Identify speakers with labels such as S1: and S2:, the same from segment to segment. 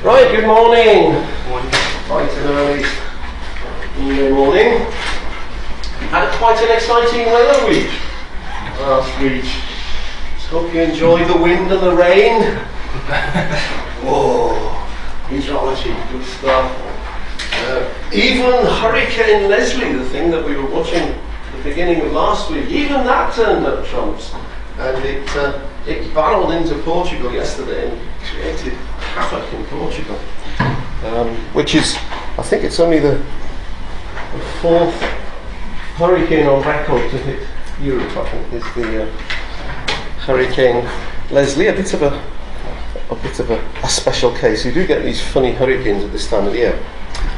S1: Right, good morning. Bright and early Monday morning. Had quite an exciting weather week last week. So hope you enjoyed the wind and the rain. Whoa, meteorology, good stuff. Even Hurricane Leslie, the thing that we were watching at the beginning of last week, even that turned up trumps. And it barreled into Portugal yesterday and created havoc in Portugal, which is, I think it's only the fourth hurricane on record to hit Europe. I think is the Hurricane Leslie, a bit of a special case. You do get these funny hurricanes at this time of the year.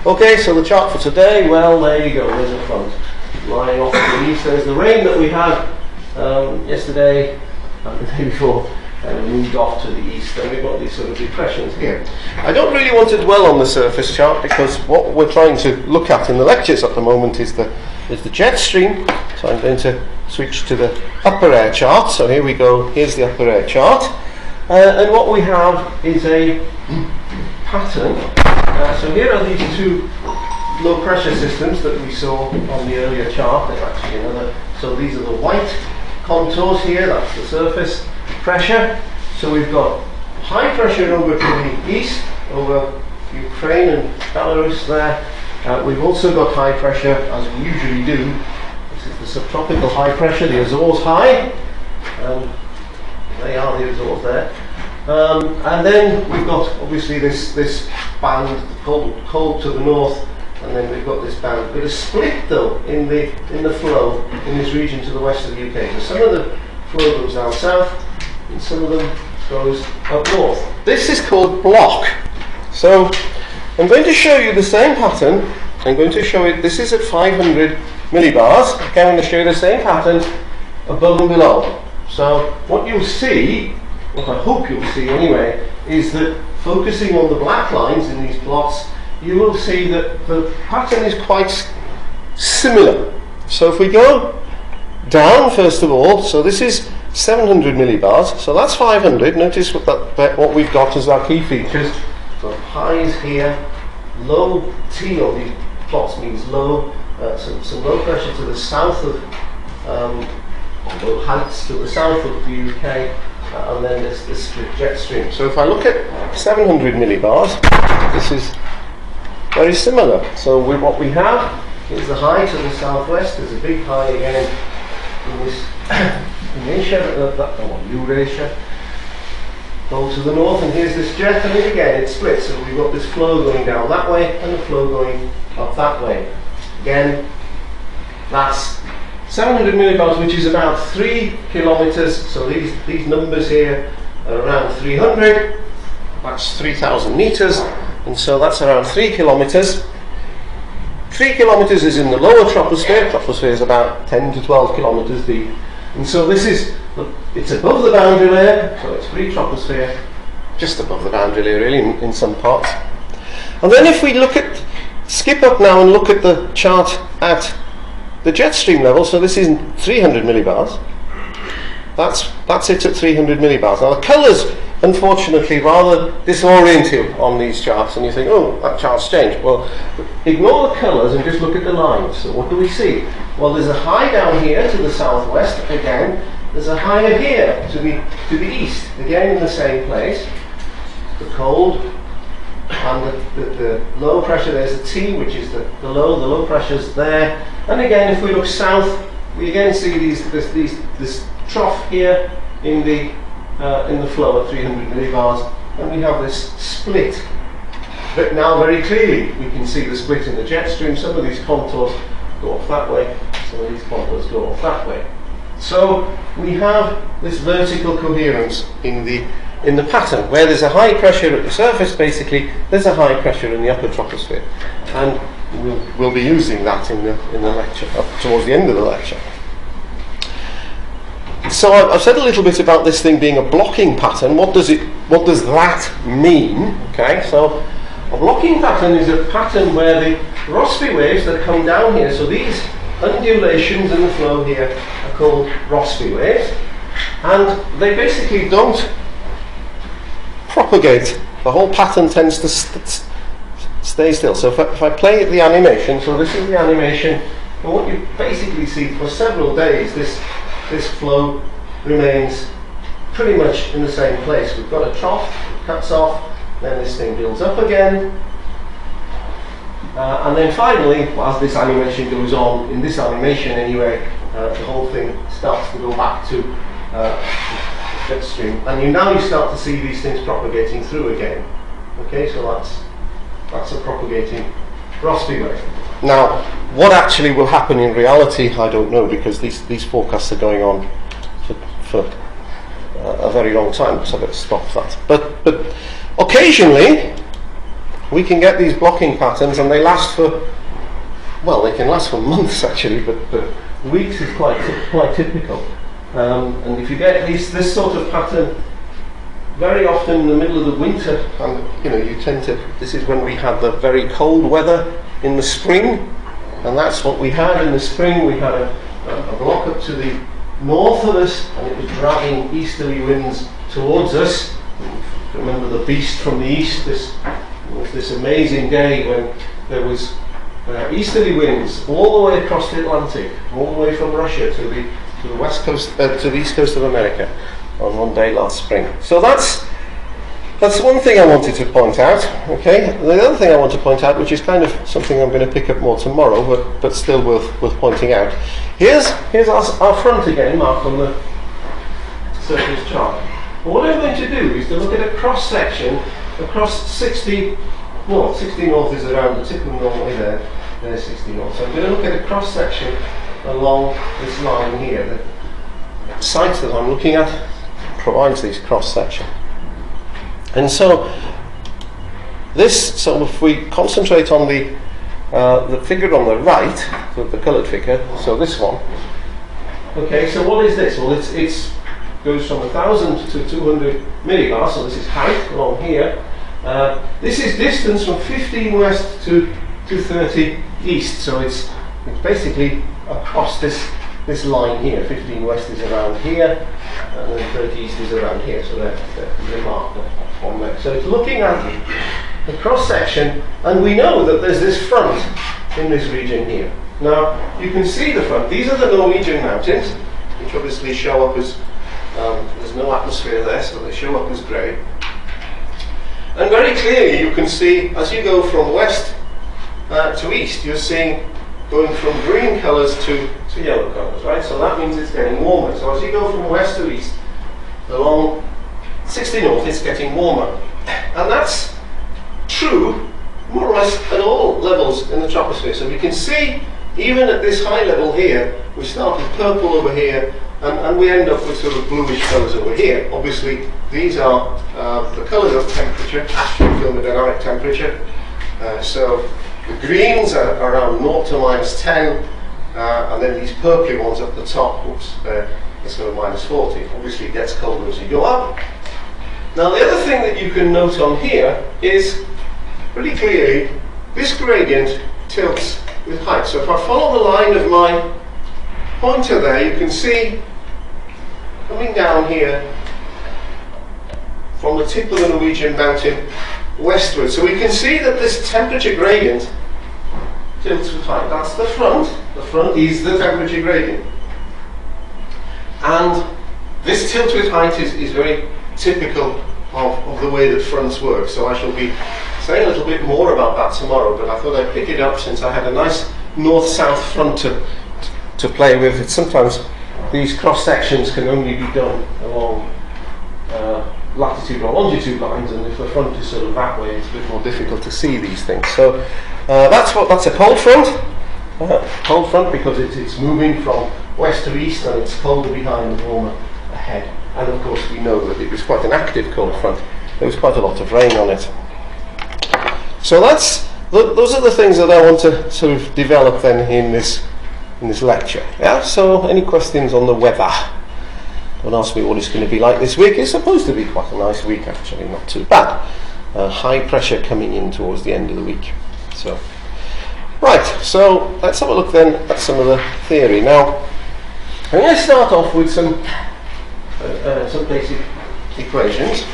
S1: Okay, so the chart for today, well, there you go, there's a front lying off to the east. There's the rain that we had yesterday and the day before, and moved off to the east, and we've got these sort of depressions here. I don't really want to dwell on the surface chart because what we're trying to look at in the lectures at the moment is the jet stream. So I'm going to switch to the upper air chart. So here we go, here's the upper air chart, and what we have is a pattern. So here are these two low pressure systems that we saw on the earlier chart. They're actually another. So these are the white contours here, that's the surface pressure. So we've got high pressure over to the east, over Ukraine and Belarus there. We've also got high pressure, as we usually do. This is the subtropical high pressure, the Azores high. They are the Azores there. And then we've got obviously this band, cold to the north, and then we've got this band. But a split though in the flow in this region to the west of the UK. So some of the flow goes down south, and some of them goes up north. This is called block. So I'm going to show you the same pattern. I'm going to show it. This is at 500 millibars. Okay, I'm going to show you the same pattern above and below. So what you'll see, what I hope you'll see anyway, is that focusing on the black lines in these plots, you will see that the pattern is quite similar. So if we go down first of all, so this is 700 millibars, so that's 500. Notice what we've got as our key features. So highs here, low teal, these plots means low, some low pressure to the south of, low heights to the south of the UK, and then this jet stream. So if I look at 700 millibars, this is very similar. So what we have is the high to the southwest. There's a big high again in this in Asia, Eurasia. Go to the north, and here's this jet, and again it splits. So we've got this flow going down that way and the flow going up that way. Again, that's 700 millibars, which is about 3 kilometers. So these numbers here are around 300. That's 3,000 meters. And so that's around 3 kilometers. 3 kilometers is in the lower troposphere. Troposphere is about 10 to 12 kilometers deep. And so it's above the boundary layer, so it's free troposphere, just above the boundary layer really in some parts. And then if we skip up now and look at the chart at the jet stream level, so this is 300 millibars. That's it at 300 millibars. Now the colours, unfortunately, rather disorient you on these charts, and you think, oh, that chart's changed. Well, ignore the colours and just look at the lines. So what do we see? Well, there's a high down here to the southwest. Again, there's a higher here to the east. Again, in the same place. The cold and the low pressure. There's the T, which is the low. The low pressure's there. And again, if we look south, we again see this trough here in the flow at 300 millibars, and we have this split. But now very clearly we can see the split in the jet stream. Some of these contours go off that way, some of these contours go off that way. So we have this vertical coherence in the pattern. Where there's a high pressure at the surface, basically there's a high pressure in the upper troposphere, and we'll be using that in the lecture up towards the end of the lecture. So I've said a little bit about this thing being a blocking pattern. What does that mean? Okay, so a blocking pattern is a pattern where the Rossby waves that come down here, so these undulations in the flow here are called Rossby waves, and they basically don't propagate the whole pattern tends to stay still. So if I play the animation, so this is the animation, and what you basically see for several days, this flow remains pretty much in the same place. We've got a trough, it cuts off, then this thing builds up again, and then finally, as this animation goes on, in this animation anyway, the whole thing starts to go back to jet stream, and now you start to see these things propagating through again. Okay, so that's a propagating Rossby wave. Now, what actually will happen in reality, I don't know, because these forecasts are going on for a very long time, so let's stop that. But occasionally we can get these blocking patterns, and they last for, well, they can last for months actually, but weeks is quite typical. And if you get this sort of pattern very often in the middle of the winter, and you tend to, this is when we had the very cold weather in the spring, and that's what we had in the spring. We had a block up to the north of us, and it was dragging easterly winds towards us. Remember the beast from the east. This was this amazing day when there was easterly winds all the way across the Atlantic, all the way from Russia to the west coast, to the east coast of America, on one day last spring. So that's one thing I wanted to point out. Okay, the other thing I want to point out, which is kind of something I'm going to pick up more tomorrow, but still worth pointing out. Here's our front again, marked on the surface chart. And what I'm going to do is to look at a cross section across 60 north. 60 north is around the tip of Norway there. There's 60 north. So I'm going to look at a cross section along this line here. The site that I'm looking at provides this cross section. And so if we concentrate on the figure on the right, the coloured figure, so this one. Okay, so what is this? Well, it goes from 1,000 to 200 millibars, so this is height along here. This is distance from 15 west to 30 east, so it's basically across this line here. 15 west is around here, and then 30 east is around here, so they're marked on there. So it's looking at the cross section, and we know that there's this front in this region here. Now you can see the front. These are the Norwegian mountains, which obviously show up as there's no atmosphere there, so they show up as grey. And very clearly you can see, as you go from west to east, you're seeing going from green colours to yellow colours, right? So that means it's getting warmer. So as you go from west to east, along 60 north, it's getting warmer. And that's true more or less at all levels in the troposphere. So we can see, even at this high level here, we start with purple over here, and we end up with sort of bluish colours over here. Obviously, these are the colours of temperature, thermodynamic temperature. So the greens are around 0 to -10, and then these purpley ones at the top, they're sort of -40. Obviously, it gets colder as you go up. Now, the other thing that you can note on here is pretty clearly this gradient tilts with height. So if I follow the line of my pointer there, you can see coming down here from the tip of the Norwegian mountain westward. So we can see that this temperature gradient tilts with height. That's the front. The front is the temperature gradient. And this tilt with height is very typical of the way that fronts work. So I shall be saying a little bit more about that tomorrow, but I thought I'd pick it up since I had a nice north-south front to play with. It's sometimes these cross sections can only be done along latitude or longitude lines, and if the front is sort of that way, it's a bit more difficult to see these things. So that's a cold front. Cold front because it's moving from west to east, and it's colder behind and warmer ahead. And of course we know that it was quite an active cold front. There was quite a lot of rain on it. So those are the things that I want to sort of develop then in this lecture. Yeah. So any questions on the weather? Don't ask me what it's going to be like this week. It's supposed to be quite a nice week actually, not too bad. High pressure coming in towards the end of the week. So right. So let's have a look then at some of the theory. Now I'm going to start off with some basic equations.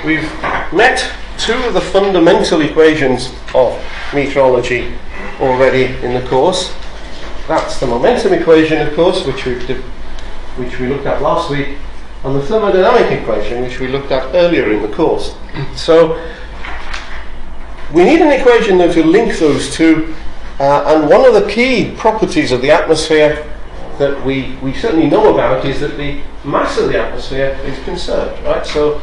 S1: We've met two of the fundamental equations of meteorology already in the course. That's the momentum equation, of course, which we looked at last week, and the thermodynamic equation, which we looked at earlier in the course. So we need an equation, though, to link those two, and one of the key properties of the atmosphere that we certainly know about is that the mass of the atmosphere is conserved, right? So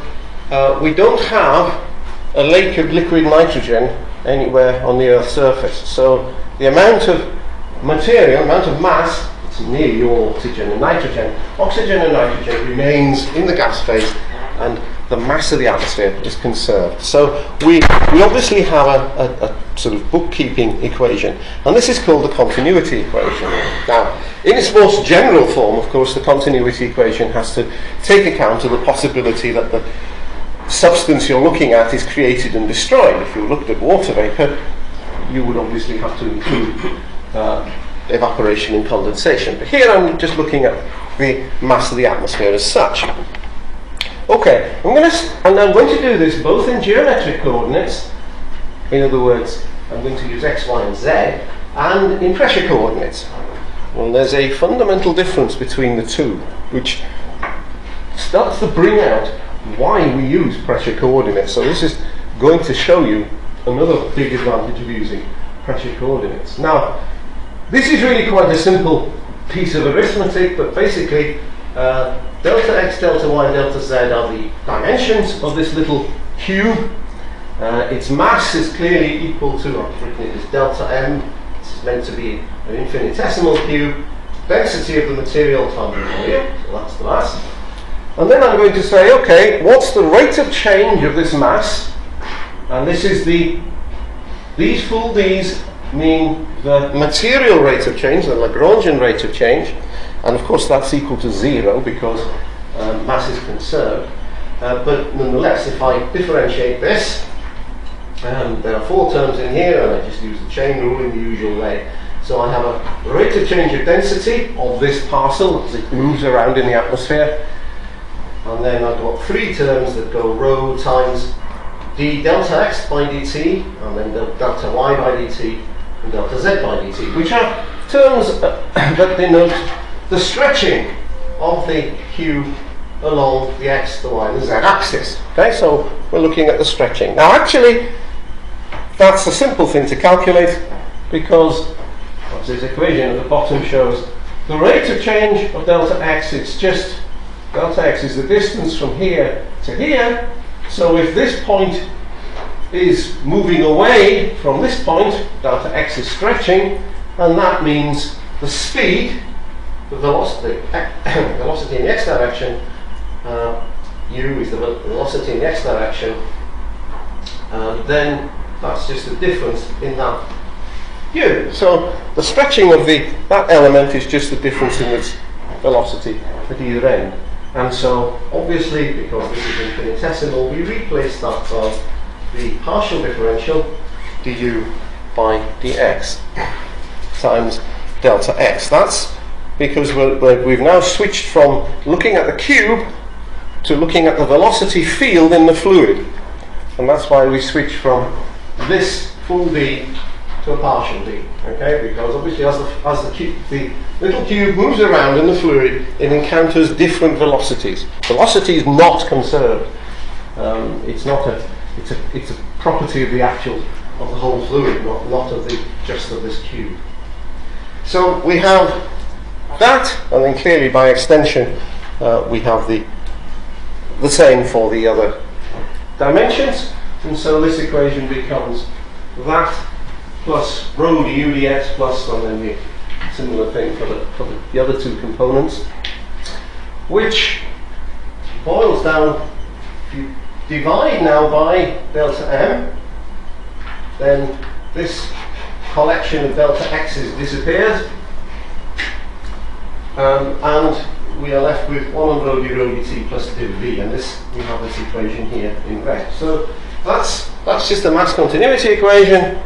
S1: we don't have a lake of liquid nitrogen anywhere on the Earth's surface. So the amount of material, amount of mass, it's nearly all oxygen and nitrogen. Oxygen and nitrogen remains in the gas phase, and the mass of the atmosphere is conserved. So we obviously have a sort of bookkeeping equation, and this is called the continuity equation. Now, in its most general form, of course, the continuity equation has to take account of the possibility that the substance you're looking at is created and destroyed. If you looked at water vapour, you would obviously have to include evaporation and condensation. But here I'm just looking at the mass of the atmosphere as such. Okay, I'm going to do this both in geometric coordinates, in other words, I'm going to use x, y, and z, and in pressure coordinates. Well, there's a fundamental difference between the two, which starts to bring out why we use pressure coordinates. So this is going to show you another big advantage of using pressure coordinates. Now, this is really quite a simple piece of arithmetic, but basically delta x, delta y, and delta z are the dimensions of this little cube. Its mass is clearly equal to, I've written it as delta m. It's meant to be an infinitesimal cube. Density of the material times the volume, so that's the mass. And then I'm going to say, okay, what's the rate of change of this mass? And this is these full D's mean the material rate of change, the Lagrangian rate of change. And of course that's equal to 0 because mass is conserved. But nonetheless, if I differentiate this, there are 4 terms in here, and I just use the chain rule in the usual way. So I have a rate of change of density of this parcel as it moves around in the atmosphere. And then I've got 3 terms that go rho times d delta x by dt, and then delta y by dt, and delta z by dt, which are terms that denote the stretching of the cube along the x, the y, and the z axis. Okay, so we're looking at the stretching. Now actually, that's a simple thing to calculate because, as this equation at the bottom shows, the rate of change of delta x, it's just, delta x is the distance from here to here. So if this point is moving away from this point, delta x is stretching, and that means the speed, the velocity, velocity in the x direction, u is the velocity in the x direction, then that's just the difference in that u. So the stretching of that element is just the difference in its velocity at either end. And so obviously, because this is infinitesimal, we replace that by the partial differential du by dx times delta x. That's because we've now switched from looking at the cube to looking at the velocity field in the fluid. And that's why we switch from this full d to a partial d. Okay, because obviously as the little cube moves around in the fluid, it encounters different velocities. Velocity is not conserved. It's a property of the whole fluid, not of just of this cube. So we have that, and then clearly by extension we have the same for the other dimensions, and so this equation becomes that plus rho du dx plus, and then the similar thing for the other 2 components, which boils down, if you divide now by delta m, then this collection of delta x's disappears, and we are left with 1 on rho d rho dt plus div v, and we have this equation here in red. So that's just the mass continuity equation,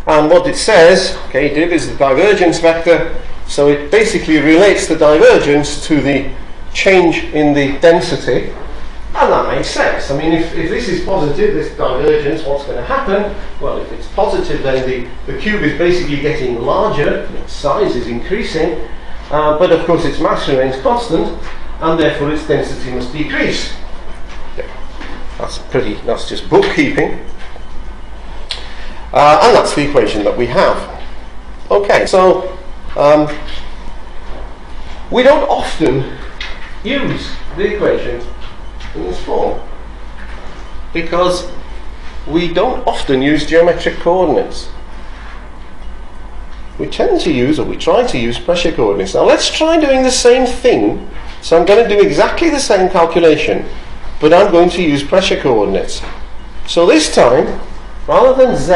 S1: and what it says, okay, div is the divergence vector, so it basically relates the divergence to the change in the density And that makes sense. I mean, if this is positive, this divergence, what's going to happen? Well, if it's positive, then the cube is basically getting larger, its size is increasing, but of course its mass remains constant, and therefore its density must decrease. Yeah. That's just bookkeeping. And that's the equation that we have. Okay, so we don't often use the equation in this form because we don't often use geometric coordinates. We tend to use, or we try to use, pressure coordinates. Now let's try doing the same thing. So I'm going to do exactly the same calculation, but I'm going to use pressure coordinates. So this time, rather than Z,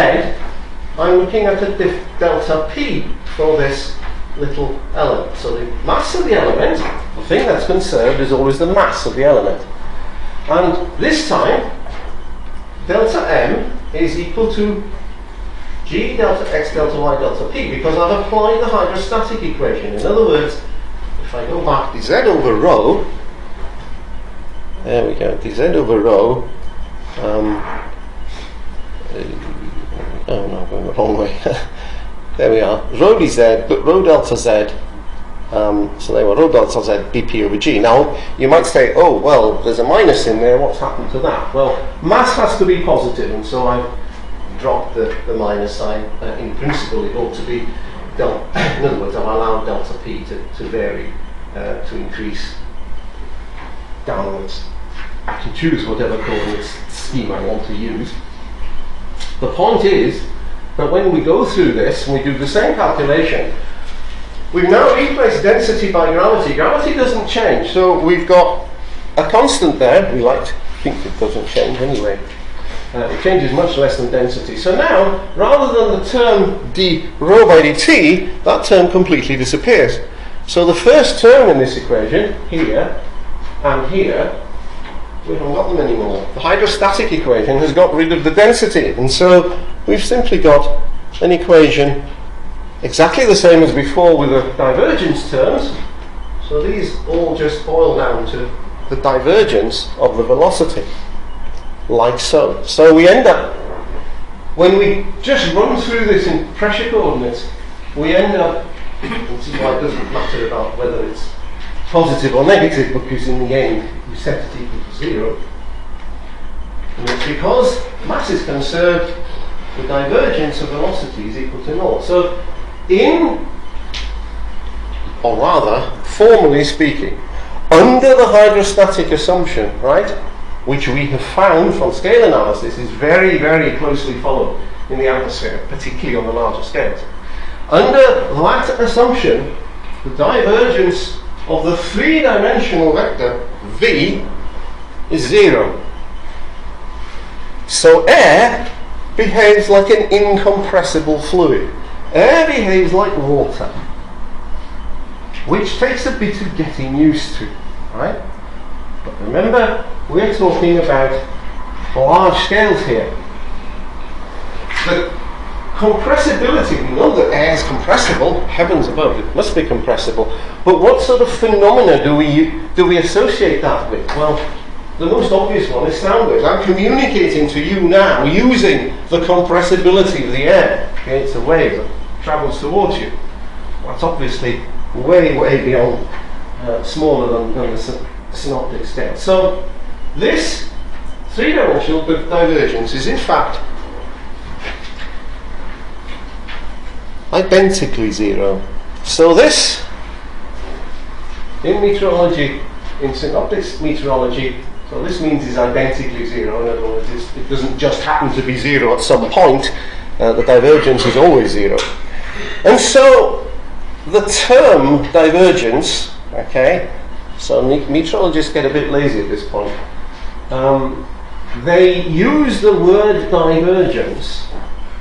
S1: I'm looking at a delta P for this little element. So the mass of the element, the thing that's conserved, is always the mass of the element. And this time, delta M is equal to G delta X delta Y delta P, because I've applied the hydrostatic equation. In other words, if I go back, dz over rho, there we go, dz over rho, oh no, I'm going the wrong way. There we are, rho dz, rho delta z, so they were rho delta z dp over g. Now, you might say, oh, well, there's a minus in there, what's happened to that? Well, mass has to be positive, and so I've dropped the minus sign. In principle, it ought to be delta. In other words, I've allowed delta p to vary, to increase downwards. I can choose whatever coordinate scheme I want to use. The point is that when we go through this and we do the same calculation, we've now replaced density by gravity. Gravity doesn't change, so we've got a constant there. We like to think it doesn't change anyway. It changes much less than density. So now, rather than the term d rho by dt, that term completely disappears. So the first term in this equation, here and here, we haven't got them anymore. The hydrostatic equation has got rid of the density, and so we've simply got an equation exactly the same as before with the divergence terms. So these all just boil down to the divergence of the velocity, like so. So we end up, when we just run through this in pressure coordinates, we end up, this is why it doesn't matter about whether it's positive or negative, because in the end you set it equal to 0. And it's because mass is conserved, the divergence of velocity is equal to 0. So or rather, formally speaking, under the hydrostatic assumption, right, which we have found from scale analysis is very, very closely followed in the atmosphere, particularly on the larger scales. Under that assumption, the divergence of the three-dimensional vector v is 0. So air behaves like an incompressible fluid. Air behaves like water, which takes a bit of getting used to, right? But remember, we're talking about large scales here. The compressibility, we know that air is compressible, heavens above, it must be compressible. But what sort of phenomena do we associate that with? Well, the most obvious one is sound waves. I'm communicating to you now using the compressibility of the air. Okay, it's a wave that travels towards you. That's obviously way, way beyond, smaller than the synoptic scale. So this three-dimensional divergence is in fact identically 0. So this, in meteorology, in synoptic meteorology, so this means is identically 0. In other words, it doesn't just happen to be 0 at some point. The divergence is always 0. And so the term divergence, okay, so meteorologists get a bit lazy at this point. They use the word divergence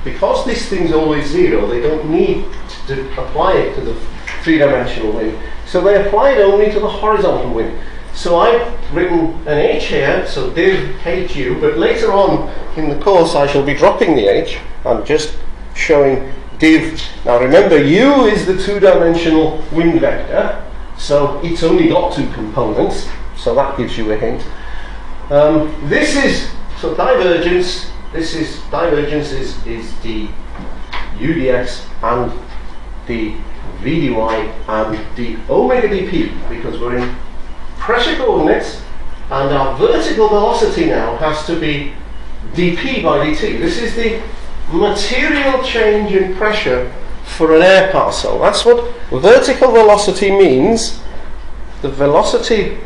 S1: because this thing's always 0. They don't need to apply it to the three-dimensional wind. So they apply it only to the horizontal wind. So I've written an h here, so div hu, but later on in the course I shall be dropping the h. I'm just showing div. Now remember, u is the two-dimensional wind vector, so it's only got two components, so that gives you a hint. This is so divergence. Divergence is the udx and the vdy and the omega dp, because we're in pressure coordinates, and our vertical velocity now has to be dp by dt. This is the material change in pressure for an air parcel. That's what vertical velocity means, the velocity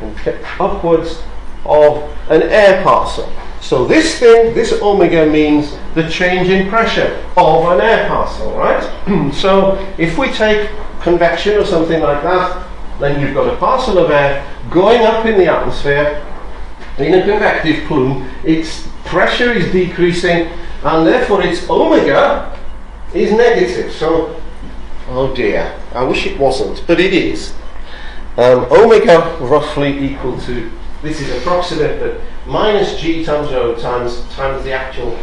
S1: upwards of an air parcel. So this thing, this omega, means the change in pressure of an air parcel, right? So if we take convection or something like that, then you've got a parcel of air going up in the atmosphere in a convective plume. Its pressure is decreasing, and therefore its omega is negative. So, oh dear, I wish it wasn't, but it is. Omega roughly equal to, this is approximate, but minus g times rho times the actual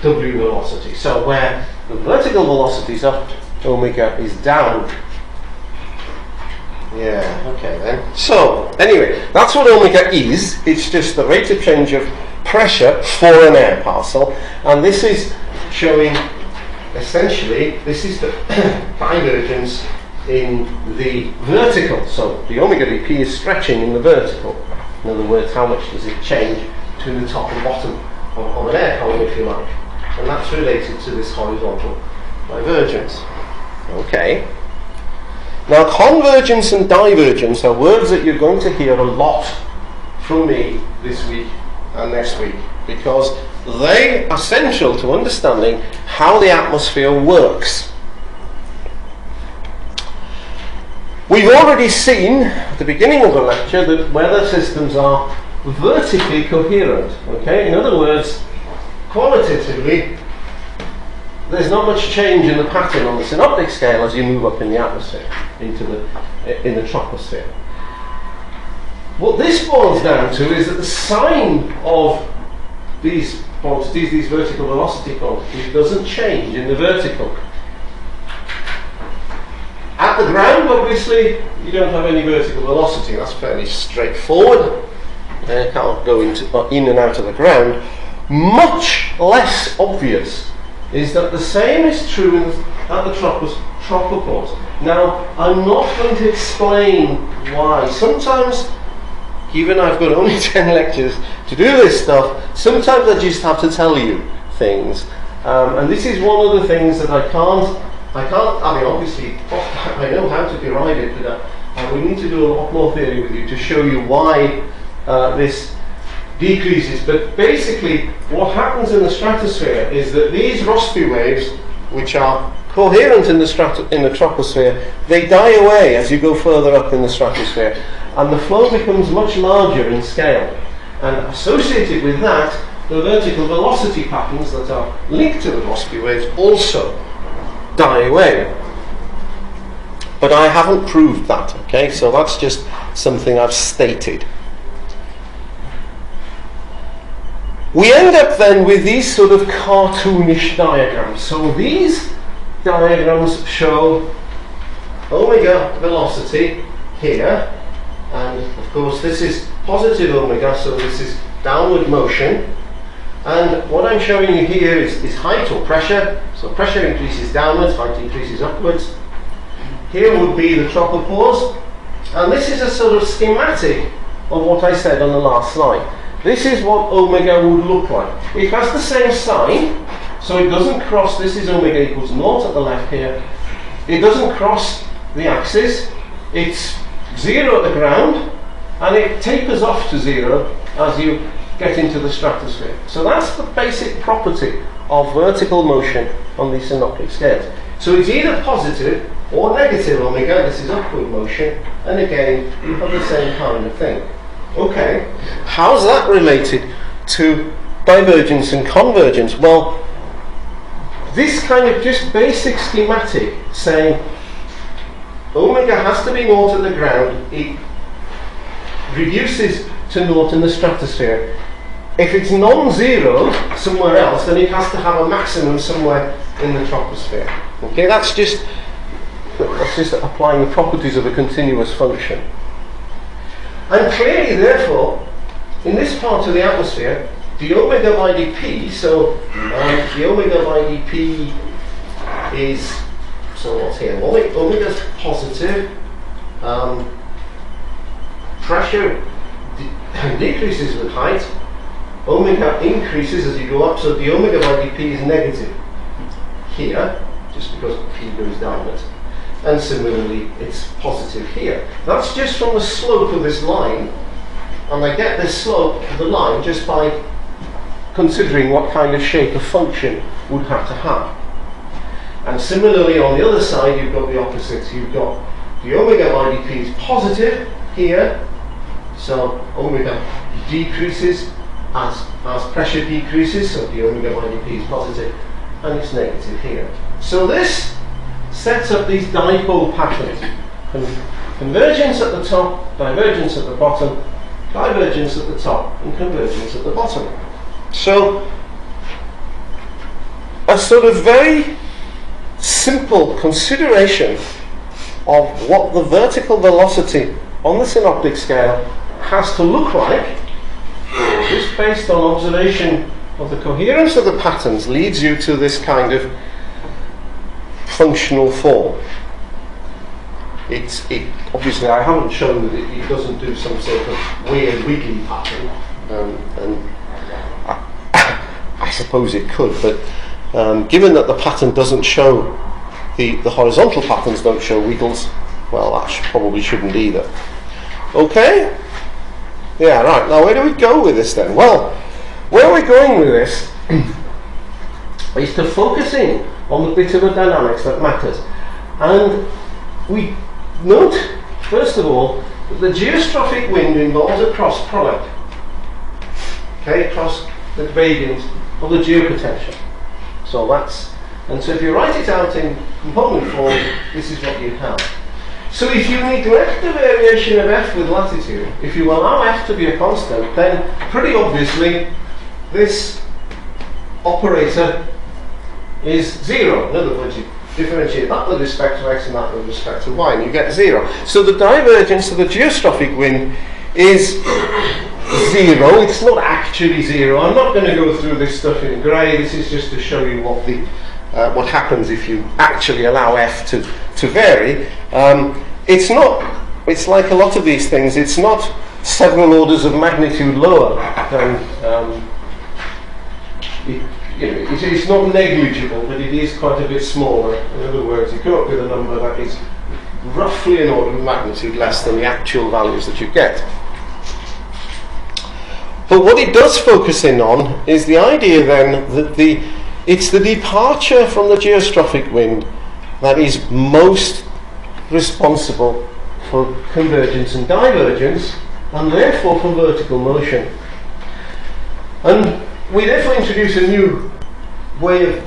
S1: w velocity. So where the vertical velocity is up, omega is down. Yeah, okay then. So, anyway, that's what omega is. It's just the rate of change of pressure for an air parcel. And this is showing, essentially, this is the divergence in the vertical. So, the omega dp is stretching in the vertical. In other words, how much does it change between the top and bottom of an air column, if you like. And that's related to this horizontal divergence. Okay. Now, convergence and divergence are words that you're going to hear a lot from me this week and next week, because they are central to understanding how the atmosphere works. We've already seen at the beginning of the lecture that weather systems are vertically coherent. Okay? In other words, qualitatively, there's not much change in the pattern on the synoptic scale as you move up in the atmosphere, in the troposphere. What this boils down to is that the sign of these quantities, these vertical velocity quantities, doesn't change in the vertical. At the ground, obviously, you don't have any vertical velocity. That's fairly straightforward. Air can't go in and out of the ground. Much less obvious is that the same is true at the tropopause. Now, I'm not going to explain why. Sometimes, given I've got only 10 lectures to do this stuff, sometimes I just have to tell you things. And this is one of the things that I can't, I mean, obviously, I know how to derive it, but we need to do a lot more theory with you to show you why this decreases. But basically, what happens in the stratosphere is that these Rossby waves, which are coherent in the troposphere, they die away as you go further up in the stratosphere, and the flow becomes much larger in scale. And associated with that, the vertical velocity patterns that are linked to the Rossby waves also die away. But I haven't proved that, okay? So that's just something I've stated. We end up then with these sort of cartoonish diagrams. So these diagrams show omega velocity here, and of course this is positive omega, so this is downward motion. And what I'm showing you here is height or pressure. So pressure increases downwards, height increases upwards. Here would be the tropopause, and this is a sort of schematic of what I said on the last slide. This is what omega would look like. It has the same sign, so it doesn't cross. This is omega equals 0 at the left here. It doesn't cross the axis. It's 0 at the ground, and it tapers off to 0 as you get into the stratosphere. So that's the basic property of vertical motion on these synoptic scales. So it's either positive or negative omega. This is upward motion, and again, of the same kind of thing. Okay, how's that related to divergence and convergence? Well, this kind of just basic schematic saying omega has to be 0 at the ground, it reduces to 0 in the stratosphere. If it's non-zero somewhere else, then it has to have a maximum somewhere in the troposphere. Okay, that's just applying the properties of a continuous function. And clearly, therefore, in this part of the atmosphere, the omega by dp, so the omega by dp is, so what's here? Omega is positive, pressure decreases with height, omega increases as you go up, so the omega by dp is negative here, just because p goes downwards, and similarly it's positive here. That's just from the slope of this line, and I get this slope of the line just by considering what kind of shape a function would have to have. And similarly on the other side you've got the opposite. You've got the omega by dp is positive here, so omega decreases as pressure decreases, so the omega by dp is positive, and it's negative here. So this sets up these dipole patterns. Convergence at the top, divergence at the bottom, divergence at the top, and convergence at the bottom. So, a sort of very simple consideration of what the vertical velocity on the synoptic scale has to look like, just based on observation of the coherence of the patterns, leads you to this kind of functional form. Obviously I haven't shown that it doesn't do some sort of weird wiggly pattern, and I suppose it could, but given that the pattern doesn't show, the horizontal patterns don't show wiggles, well, that probably shouldn't either. Okay? Yeah, right. Now where do we go with this then? Well, where we're going with this is to focus in on the bit of the dynamics that matters. And we note, first of all, that the geostrophic wind involves a cross product. Okay, across the gradient of the geopotential. So so if you write it out in component form, this is what you have. So if you neglect the variation of f with latitude, if you allow f to be a constant, then pretty obviously this operator is 0. In other words, you differentiate that with respect to x and that with respect to y, and you get 0. So the divergence of the geostrophic wind is 0. It's not actually 0. I'm not going to go through this stuff in grey. This is just to show you what happens if you actually allow f to vary. It's like a lot of these things, it's not several orders of magnitude lower than it's not negligible, but it is quite a bit smaller. In other words, you come up with a number that is roughly an order of magnitude less than the actual values that you get. But what it does focus in on is the idea then that it's the departure from the geostrophic wind that is most responsible for convergence and divergence, and therefore for vertical motion. And we therefore introduce a new way of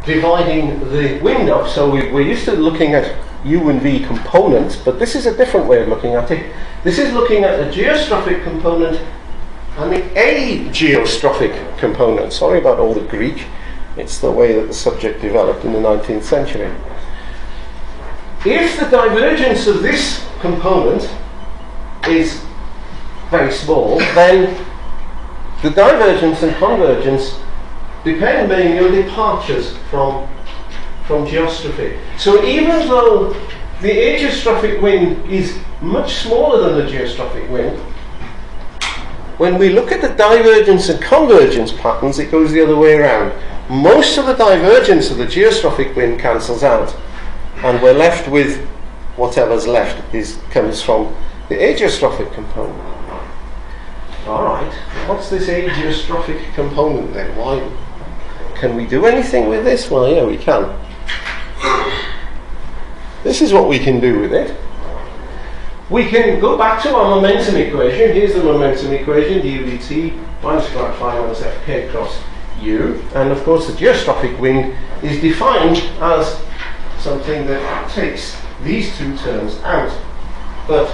S1: dividing the wind up. So we're used to looking at u and v components, but this is a different way of looking at it. This is looking at the geostrophic component and the ageostrophic component. Sorry about all the Greek. It's the way that the subject developed in the 19th century. If the divergence of this component is very small, then the divergence and convergence depend mainly on departures from geostrophy. So even though the ageostrophic wind is much smaller than the geostrophic wind, when we look at the divergence and convergence patterns, it goes the other way around. Most of the divergence of the geostrophic wind cancels out, and we're left with whatever's left comes from the ageostrophic component. Alright, what's this ageostrophic component then? Why can we do anything with this? Well, yeah, we can. This is what we can do with it. We can go back to our momentum equation. Here's the momentum equation, du dt minus phi minus fk cross u. And of course the geostrophic wind is defined as something that takes these two terms out. But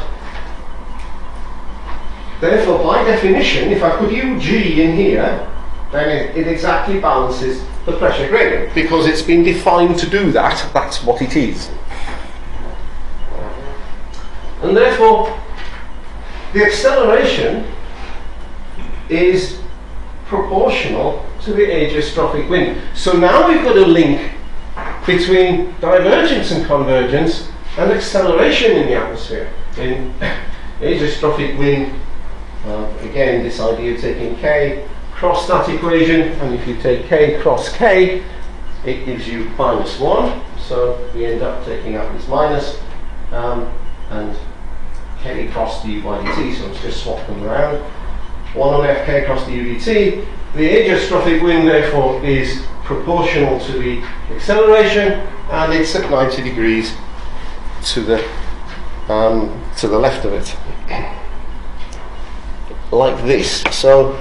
S1: therefore, by definition, if I put ug in here, then it exactly balances the pressure gradient, because it's been defined to do that. That's what it is. And therefore, the acceleration is proportional to the ageostrophic wind. So now we've got a link between divergence and convergence and acceleration in the atmosphere. In ageostrophic wind, again, this idea of taking k, cross that equation, and if you take k cross k, it gives you -1. So we end up taking out this minus, and k cross du by dt, so let's just swap them around. 1 on fk cross du dt. The ageostrophic wind, therefore, is proportional to the acceleration, and it's at 90 degrees to the left of it, like this. So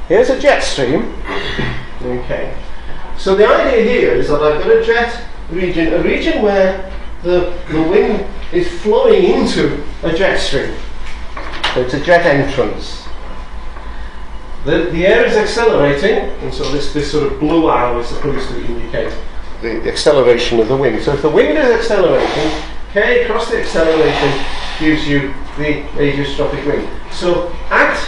S1: here's a jet stream. Okay. So the idea here is that I've got a jet region, a region where the wind is flowing into a jet stream. So it's a jet entrance. The air is accelerating, and so this sort of blue arrow is supposed to indicate the acceleration of the wind. So if the wind is accelerating, k cross the acceleration gives you the ageostrophic wind. So at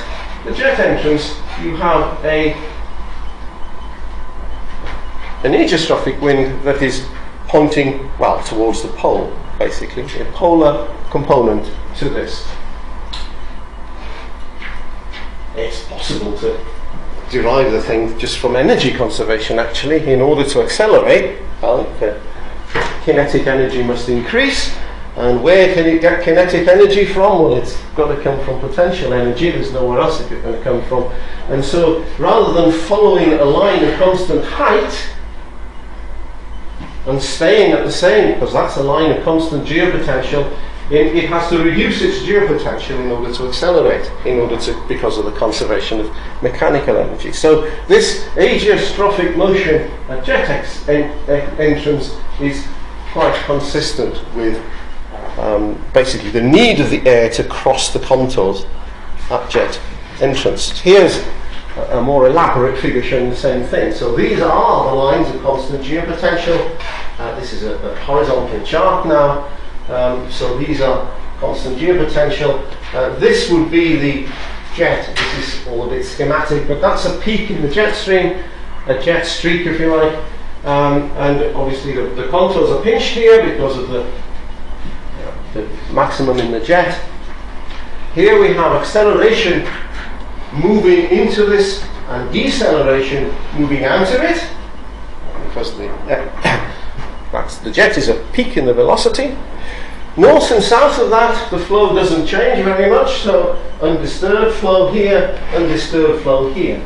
S1: the jet entrance, you have an ageostrophic wind that is pointing, well, towards the pole, basically, a polar component to this. It's possible to derive the thing just from energy conservation, actually. In order to accelerate, well, the kinetic energy must increase. And where can it get kinetic energy from? Well, it's got to come from potential energy. There's nowhere else it's going to come from. And so, rather than following a line of constant height and staying at the same, because that's a line of constant geopotential, it has to reduce its geopotential in order to accelerate, because of the conservation of mechanical energy. So this ageostrophic motion at jet entrance is quite consistent with basically the need of the air to cross the contours at jet entrance. Here's a more elaborate figure showing the same thing. So these are the lines of constant geopotential. This is a horizontal chart now. So these are constant geopotential. This would be the jet. This is all a bit schematic, but that's a peak in the jet stream, a jet streak, if you like. And obviously the contours are pinched here because of the maximum in the jet. Here we have acceleration moving into this and deceleration moving out of it, because the jet is a peak in the velocity. North and south of that, the flow doesn't change very much, so undisturbed flow here, undisturbed flow here.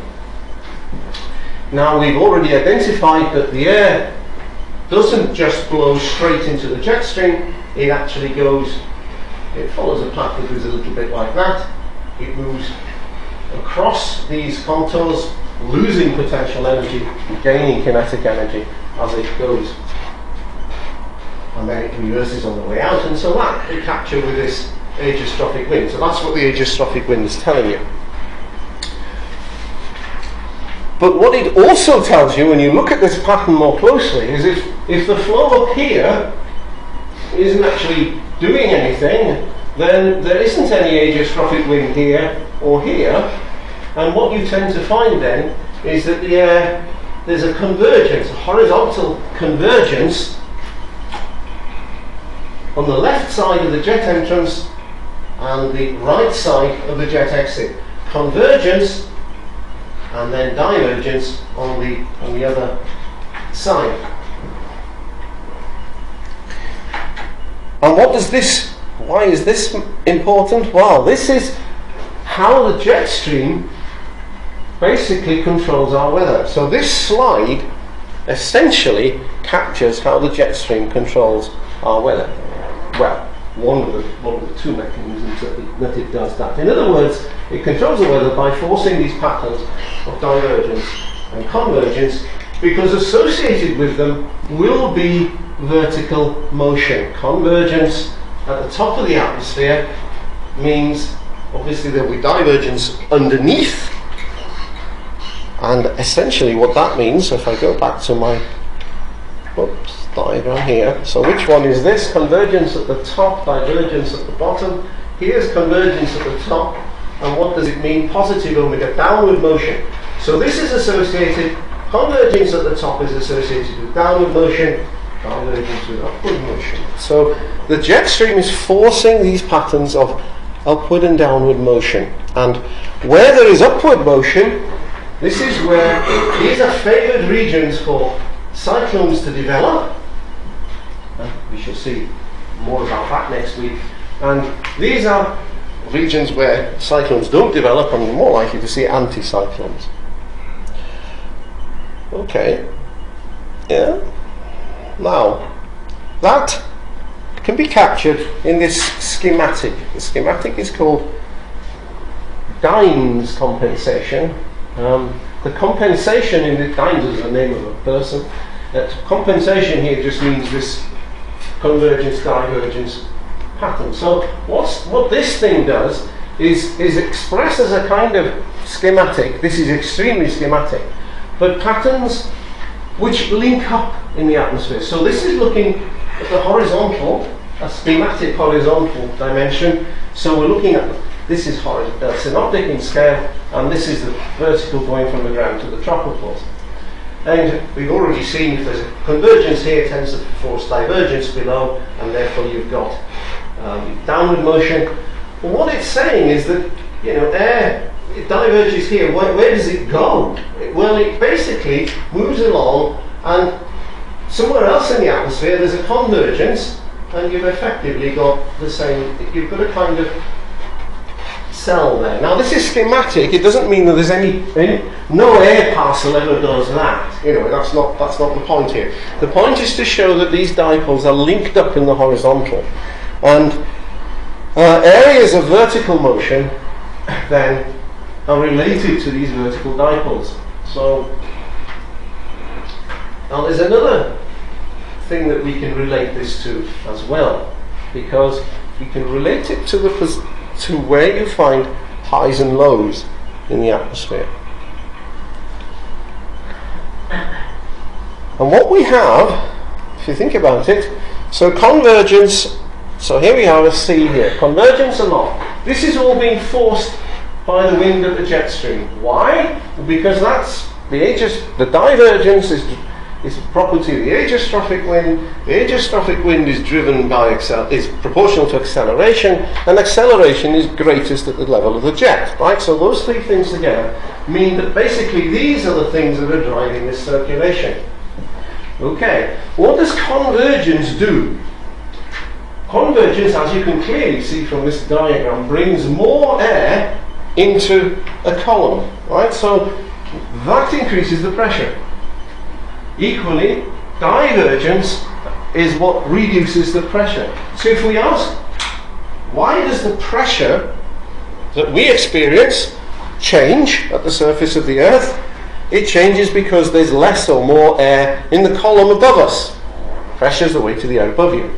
S1: Now we've already identified that the air doesn't just blow straight into the jet stream, it actually goes, it follows a path that goes a little bit like that. It moves across these contours, losing potential energy, gaining kinetic energy as it goes. And then it reverses on the way out, and so that we capture with this ageostrophic wind. So that's what the ageostrophic wind is telling you. But what it also tells you, when you look at this pattern more closely, is if the flow up here isn't actually doing anything, then there isn't any ageostrophic wind here or here. And what you tend to find then is that the air, there's a convergence, a horizontal convergence on the left side of the jet entrance and the right side of the jet exit. Convergence and then divergence on the other side. And what does this, why is this important? Well, this is how the jet stream basically controls our weather. So this slide essentially captures how the jet stream controls our weather. Well, one of the two mechanisms that it does that. In other words, it controls the weather by forcing these patterns of divergence and convergence, because associated with them will be vertical motion. Convergence at the top of the atmosphere means obviously there will be divergence underneath, and essentially what that means, if I go back to my diagram here, so which one is this? Convergence at the top, divergence at the bottom. Here's convergence at the top, And what does it mean? Positive omega, downward motion. So this is associated, convergence at the top is associated with downward motion, divergence with upward motion. So the jet stream is forcing these patterns of upward and downward motion. And where there is upward motion, this is where these are favoured regions for cyclones to develop. And we shall see more about that next week. And these are regions where cyclones don't develop, and you're more likely to see anticyclones. Okay. Yeah. Now, that can be captured in this schematic. The schematic is called Dines compensation. The compensation in the Dines is the name of a person. Compensation here just means this convergence divergence pattern. So what this thing does is expressed as a kind of schematic. This is extremely schematic, but patterns which link up in the atmosphere. So this is looking at the horizontal, a schematic horizontal dimension. So we're looking at, this is synoptic in scale, and this is the vertical going from the ground to the tropopause. And we've already seen if there's a convergence here, it tends to force divergence below, and therefore you've got downward motion. But what it's saying is that, you know, air, it diverges here. Where does it go? Well, it basically moves along, and somewhere else in the atmosphere there's a convergence, and you've effectively got the same, you've got a kind of cell there. Now this is schematic. It doesn't mean that there's any no air parcel ever does that. You know, that's not the point here. The point is to show that these dipoles are linked up in the horizontal, and areas of vertical motion then are related to these vertical dipoles. So now there's another thing that we can relate this to as well, because we can relate it to where you find highs and lows in the atmosphere. And what we have, if you think about it, so convergence, so here we have a C here, convergence aloft. This is all being forced by the wind of the jet stream. Why? Because that's the divergence is a property of the aegistrophic wind. The aegistrophic wind is driven by is proportional to acceleration, and acceleration is greatest at the level of the jet, right? So those three things together mean that basically these are the things that are driving this circulation. Okay, what does convergence do? Convergence, as you can clearly see from this diagram, brings more air into a column, right? So that increases the pressure. Equally, divergence is what reduces the pressure. So if we ask, why does the pressure that we experience change at the surface of the Earth? It changes because there's less or more air in the column above us. Pressure is the weight of the air above you.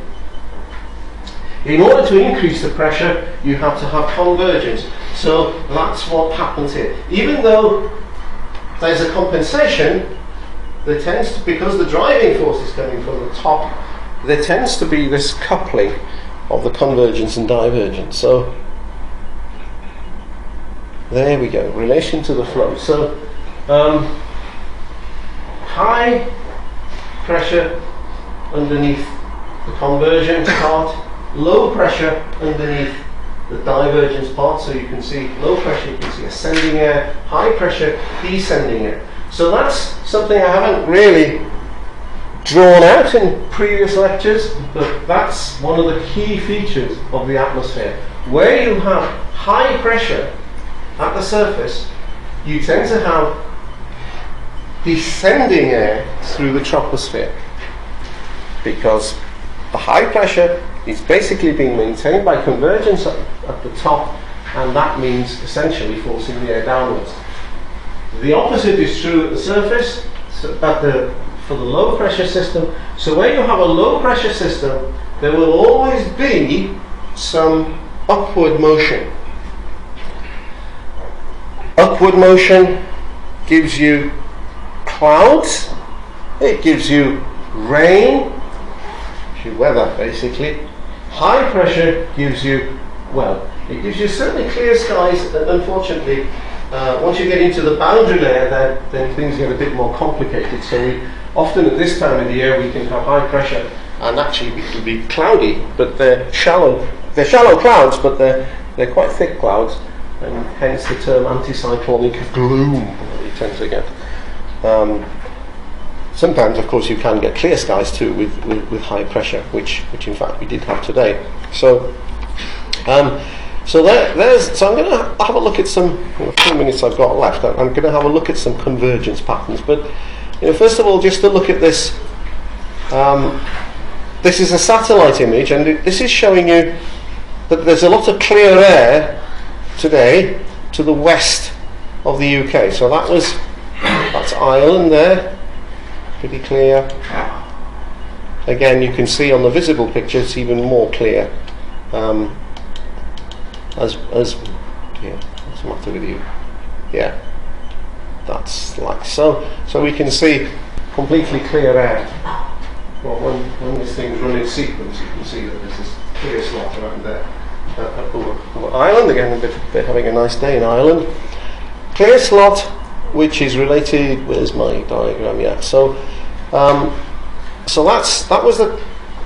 S1: In order to increase the pressure, you have to have convergence. So that's what happens here. Even though there's a compensation, there tends to, because the driving force is coming from the top, there tends to be this coupling of the convergence and divergence. So there we go, relation to the flow. So high pressure underneath the convergence part, low pressure underneath the divergence part. So you can see low pressure, you can see ascending air, high pressure, descending air. So that's something I haven't really drawn out in previous lectures, but that's one of the key features of the atmosphere. Where you have high pressure at the surface, you tend to have descending air through the troposphere, because the high pressure is basically being maintained by convergence at the top, and that means essentially forcing the air downwards. The opposite is true at the surface, so for the low pressure system. So where you have a low pressure system, there will always be some upward motion. Upward motion gives you clouds, it gives you rain, gives you weather basically. High pressure gives you well. It gives you certainly clear skies. Unfortunately, once you get into the boundary layer, then things get a bit more complicated. So we often at this time of the year we can have high pressure, and actually it can be cloudy, but they're shallow. They're shallow clouds, but they're quite thick clouds, and hence the term anticyclonic gloom that you tend to get. Sometimes, of course, you can get clear skies too with high pressure, which in fact we did have today. So so I'm going to have a look at some. In the few minutes I've got left, I'm going to have a look at some convergence patterns. But first of all, just to look at this. This is a satellite image, and this is showing you that there's a lot of clear air today to the west of the UK. So that's Ireland there, pretty clear. Again, you can see on the visible picture it's even more clear. What's the matter with you? Yeah, that's like so. So we can see completely clear air. Well, when this thing's running sequence, you can see that there's this clear slot around there. Over Ireland again, they're having a nice day in Ireland. Clear slot, which is related. Where's my diagram? Yeah. So that was the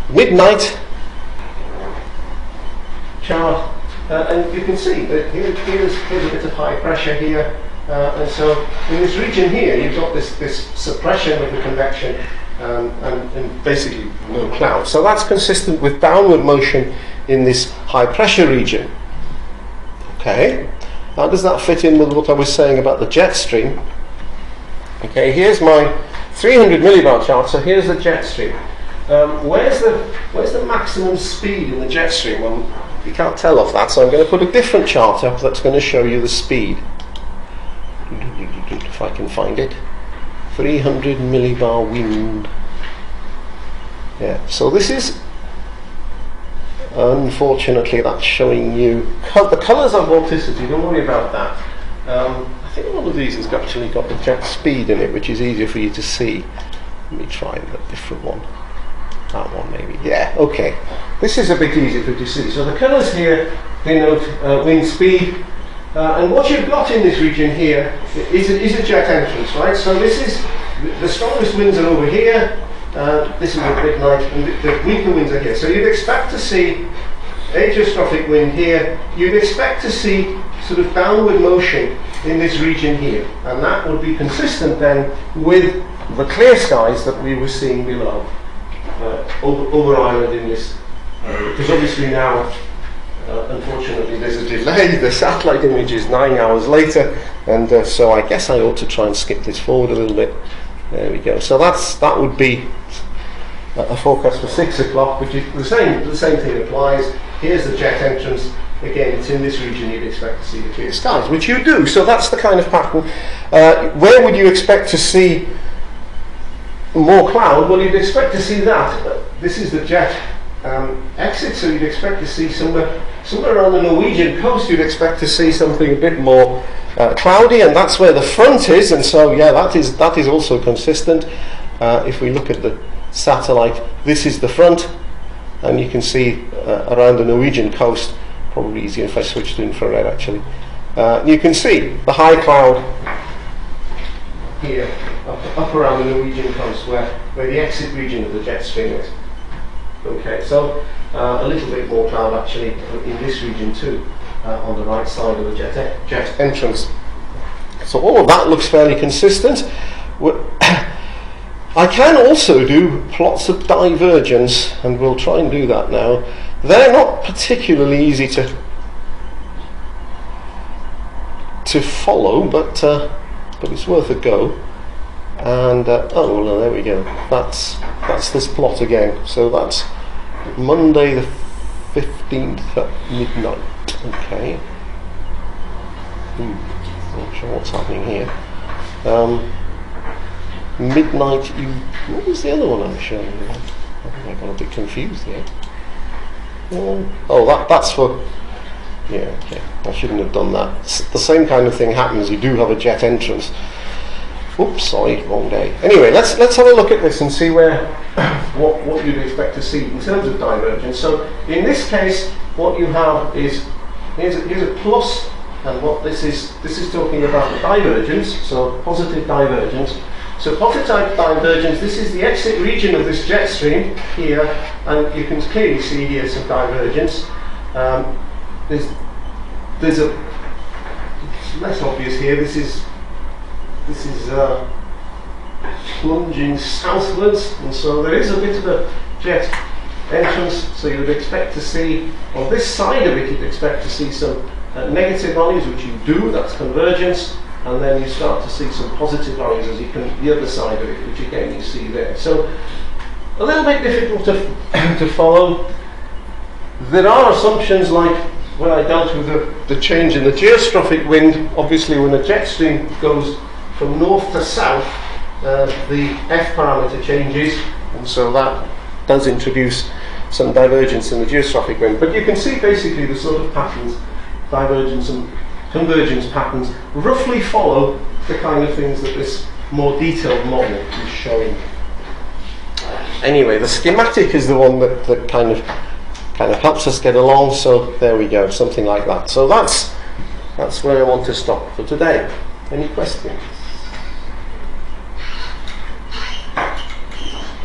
S1: midnight chart. And you can see that here's a bit of high pressure here, and so in this region here you've got this suppression of the convection and basically no cloud. So that's consistent with downward motion in this high pressure region. Okay, how does that fit in with what I was saying about the jet stream? Okay, here's my 300 millibar chart. So here's the jet stream. Where's the maximum speed in the jet stream? Well, you can't tell off that, so I'm going to put a different chart up that's going to show you the speed. If I can find it. 300 millibar wind. Yeah, so this is, unfortunately, that's showing you the colours of vorticity. Don't worry about that. I think one of these has actually got the jet speed in it, which is easier for you to see. Let me try a different one. That one maybe. Yeah, okay. This is a bit easier for you to see. So the colours here denote wind speed. And what you've got in this region here is a jet entrance, right? So this is, the strongest winds are over here. This is at midnight, and the weaker winds are here. So you'd expect to see ageostrophic wind here. You'd expect to see sort of downward motion in this region here. And that would be consistent then with the clear skies that we were seeing below. Over Ireland in this, because obviously now, unfortunately, there's a delay. The satellite image is 9 hours later, and so I guess I ought to try and skip this forward a little bit. There we go. So that would be a forecast for 6 o'clock, which is the same thing applies. Here's the jet entrance. Again, it's in this region you'd expect to see the clear skies, which you do. So that's the kind of pattern. Where would you expect to see more cloud? Well, you'd expect to see that. This is the jet exit, so you'd expect to see somewhere around the Norwegian coast. You'd expect to see something a bit more cloudy, and that's where the front is. And so, yeah, that is also consistent. If we look at the satellite, this is the front, and you can see around the Norwegian coast. Probably easier if I switch to infrared. Actually, you can see the high cloud here, up around the Norwegian coast, where the exit region of the jet stream is. Okay, so a little bit more cloud actually in this region too, on the right side of the jet entrance. So all of that looks fairly consistent. I can also do plots of divergence, and we'll try and do that now. They're not particularly easy to follow, but it's worth a go. And oh well, there we go. That's this plot again. So that's Monday the 15th at midnight. Okay. Not sure what's happening here. Midnight. What was the other one I'm showing you? I think I got a bit confused here. Oh, that's for. Yeah, okay. I shouldn't have done that. The same kind of thing happens. You do have a jet entrance. Oops, sorry, wrong day. Anyway, let's have a look at this and see where what you'd expect to see in terms of divergence. So in this case, what you have is here's a plus, and what this is talking about the divergence. So positive divergence. So positive divergence. This is the exit region of this jet stream here, and you can clearly see here some divergence. There's a it's less obvious here. This is plunging southwards, and so there is a bit of a jet entrance. So you would expect to see on this side of it, you'd expect to see some negative values, which you do. That's convergence, and then you start to see some positive values as you come the other side of it, which again you see there. So a little bit difficult to follow. There are assumptions like when I dealt with the change in the geostrophic wind. Obviously, when a jet stream goes from north to south, the F parameter changes, and so that does introduce some divergence in the geostrophic wind. But you can see basically the sort of patterns, divergence and convergence patterns, roughly follow the kind of things that this more detailed model is showing. Anyway, the schematic is the one that kind of helps us get along. So there we go, something like that. So that's where I want to stop for today. Any questions?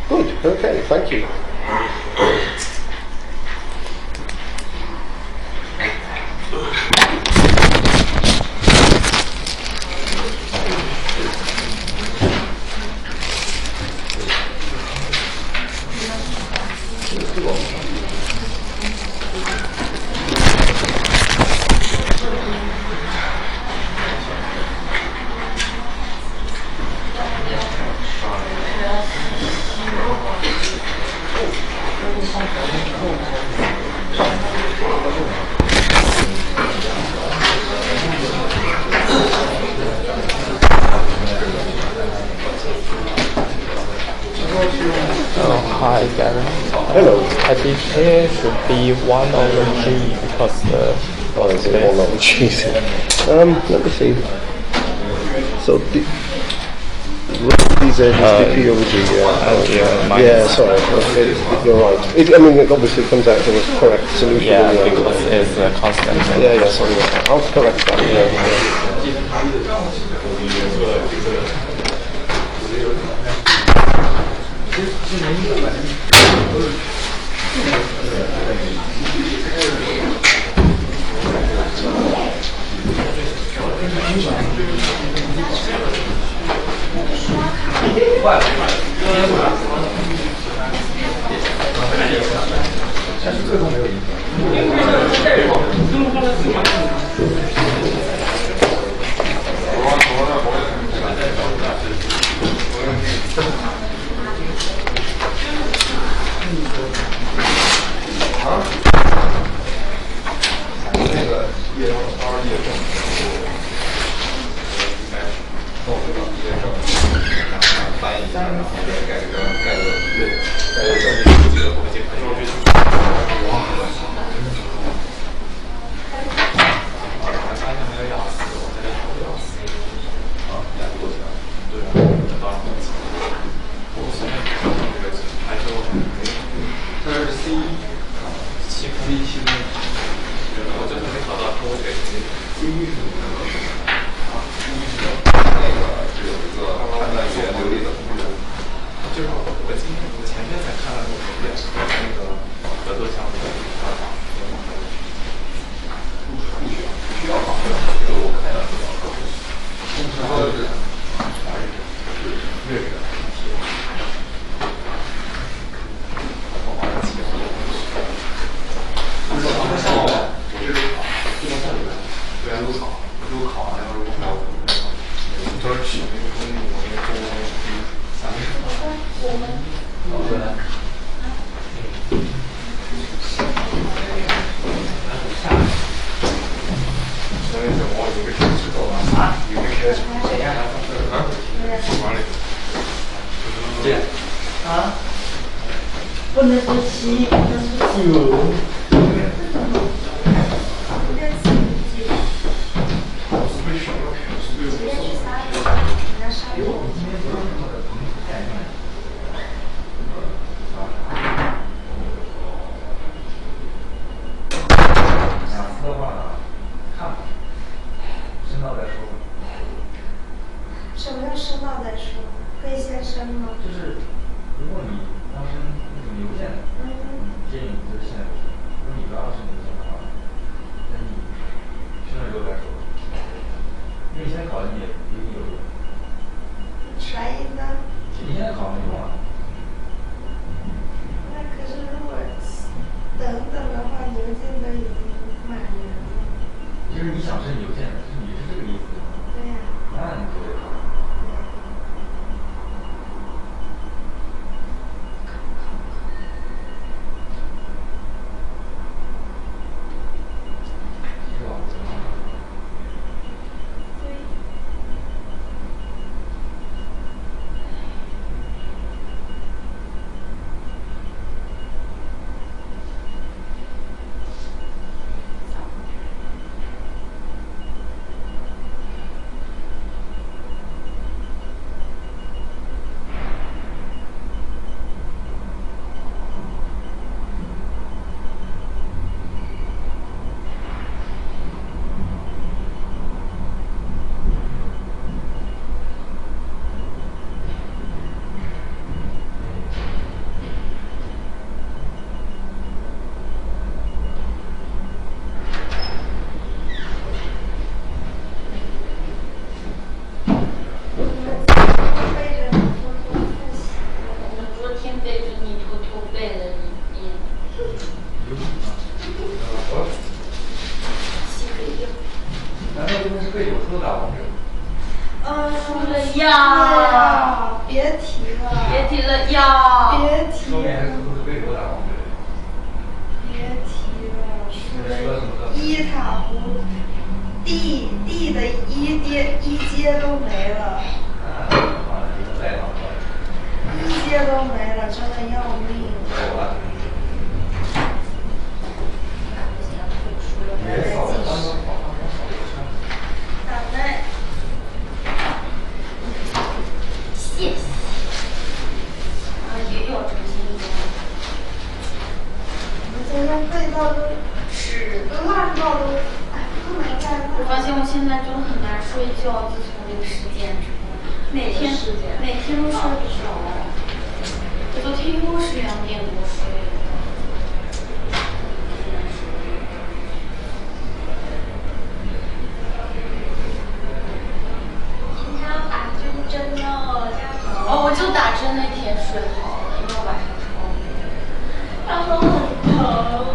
S1: Good, okay, thank you.
S2: Hi, Gary.
S1: Hello.
S2: I think here should be 1 over G because the
S1: is it 1 over G? Let me see. So these edges dp over G. Yeah, sorry. You're right. I mean, it obviously comes out to the correct solution.
S2: Yeah, because it's a constant.
S1: Yeah, sorry. I'll correct that.
S3: 天背着你偷偷背了一遍。西北调。
S4: 难道今天是被酒输的大王者？
S3: 输了呀！
S5: 别提了，
S3: 别提了呀！
S5: 别提
S4: 说明
S5: 了，
S4: 是不是被酒大王者？
S5: 别提了，
S4: 输了什么的？
S5: 一塔湖地的一阶都没了，
S4: 完了，你们再往
S5: 一阶都没了，真的要命。
S4: 走了。别扫了，刚刚跑。
S5: 好嘞，
S3: 谢谢。啊，也有重新做。
S5: 我今天背到都屎都烂到都，哎，不能再烂。
S3: 我发现我现在真的很难睡觉，自从这个事件之后，每天都睡不着。我昨天又是2点多睡的。
S5: 今天要打针哦，加油！
S3: 哦，我就打针那天睡好了，因为我晚上超累，
S5: 然后很疼，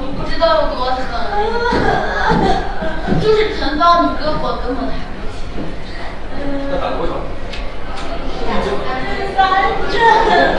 S3: 你不知道有多疼，就是疼到你胳膊根本抬不起来。
S4: 那打多少？3
S5: 针。